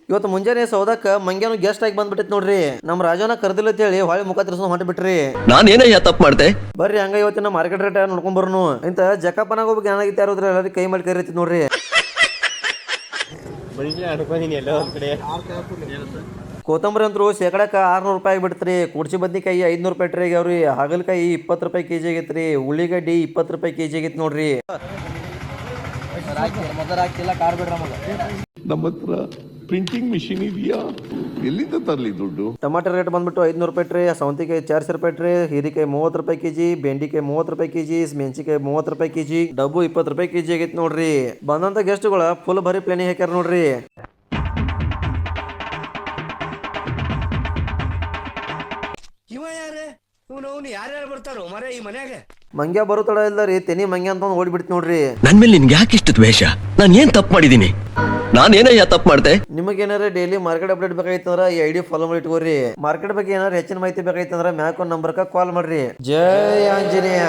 ಇವತ್ತು ಮುಂಜಾನೆ ಸೌದಕ್ಕ ಮಂಗ್ಯಾನು ಗೆಸ್ಟ್ ಆಗಿ ಬಂದ್ಬಿಟ್ಟಿತ್ ನೋಡ್ರಿ. ನಮ್ಮ ರಾಜನ ಕರ್ದಿಲ್ಲ ಅಂತ ಹೇಳಿ ಹೊಳೆ ಮುಖ ತಿರ್ಸ್ಕೊಂಡು ಹೊಂಟ ಬಿಟ್ರಿ. ನಾನೇನಯ್ಯ ತಪ್ಪು ಮಾಡ್ದೆ? ಬರ್ರಿ ಹಂಗ ಇವತ್ತಿನ ಮಾರ್ಕೆಟ್ ರೇಟ್ ನೋಡ್ಕೊಂಡ್ ಬರ್ನು. ಇಂತ ಜಕ್ಕಪ್ಪನಾಗ ಒಬ್ಬ ಏನಾಗಿತ್ತು ಯಾರು ಎಲ್ಲರಿಗೆ ಕೈ ಮಾಡಿ ಕರಿತಿ ನೋಡ್ರಿ. ಕೊತ್ತಂಬರಿ ಅಂತೂ ಶೇಕಡಕ್ಕ 600 ರೂಪಾಯಿ ಬಿಡ್ತ್ರಿ. ಕುಡ್ಸಿ ಬದ್ನಿಕಾಯಿ 500 ರೂಪಾಯಿ ಟ್ರೇಗೆ ಅವ್ರಿ. ಹಾಗಲಕಾಯಿ 20 ರೂಪಾಯಿ ಕೆಜಿ ಆಗೈತ್ರಿ. ಉಳ್ಳಿಗಡ್ಡಿ 20 ರೂಪಾಯಿ ಕೆಜಿ ಆಗೈತಿ ನೋಡ್ರಿ. ನಮ್ಮ ಹತ್ರ ಪ್ರಿಂಟಿಂಗ್ ಮಿಷಿನ್ ಇದೆಯಾ? ಎಲ್ಲಿಂದ ತರಲಿ ದುಡ್ಡು? ಟಮಾಟರ್ ರೇಟ್ ಬಂದ್ಬಿಟ್ಟು 500 ರೂಪಾಯಿ ಟ್ರೇ, ಸೌಂತಿಕಾಯಿ 400 ರೂಪಾಯಿ ಟ್ರೇ, ಹೀರಿಕಾಯಿ 30 ರೂಪಾಯಿ ಕೆಜಿ, ಬೆಂಡಿಕಾಯಿ 30 ರೂಪಾಯಿ ಕೆಜಿ, ಮೆಣಸಿಕಾಯಿ 30 ರೂಪಾಯಿ ಕೆಜಿ, ಡಬ್ಬು 20 ರೂಪಾಯಿ ಕೆಜಿ ಆಗೈತಿ ನೋಡ್ರಿ. ಬಂದಂತ ಗೆಸ್ಟ್ಗಳ ಫುಲ್ ಬರೀ ಪ್ಲಾನಿಂಗ್ ಹಾಕ್ಯಾರ ನೋಡ್ರಿ. ಯಾರ್ಯಾರು ಬರ್ತಾರೋ ಮರ ಈ ಮನ್ಯಾಗ? ಮಂಗ್ಯ ಬರೋ ತಡ ಇಲ್ದಾರಿ ತೆನಿ ಮಂಗ್ಯ ಅಂತ ಓಡಿಬಿಡ್ತಿ ನೋಡ್ರಿ. ನನ್ ಮೇಲೆ ನಿನ್ಗೆ ಯಾಕೆ ಇಷ್ಟು ದ್ವೇಷ? ನಾನು ಏನ್ ತಪ್ಪು ಮಾಡಿದೀನಿ? ನಾನೇನಯ್ಯ ತಪ್ಪು ಮಾಡ್ದೆ? ನಿಮಗೇನಾರ ಡೈಲಿ ಮಾರ್ಕೆಟ್ ಅಪ್ಡೇಟ್ ಬೇಕಾಯ್ತಂದ್ರ ಈ ಐಡಿ ಫಾಲೋ ಮಾಡಿ ಇಟ್ಕೋರಿ. ಮಾರ್ಕೆಟ್ ಬಗ್ಗೆ ಏನಾರ ಹೆಚ್ಚಿನ ಮಾಹಿತಿ ಬೇಕಾಯ್ತಂದ್ರ ಮ್ಯಾಕ್ ಒಂದು ನಂಬರ್ಕ ಕಾಲ್ ಮಾಡ್ರಿ. ಜೈ ಆಂಜನೇಯ.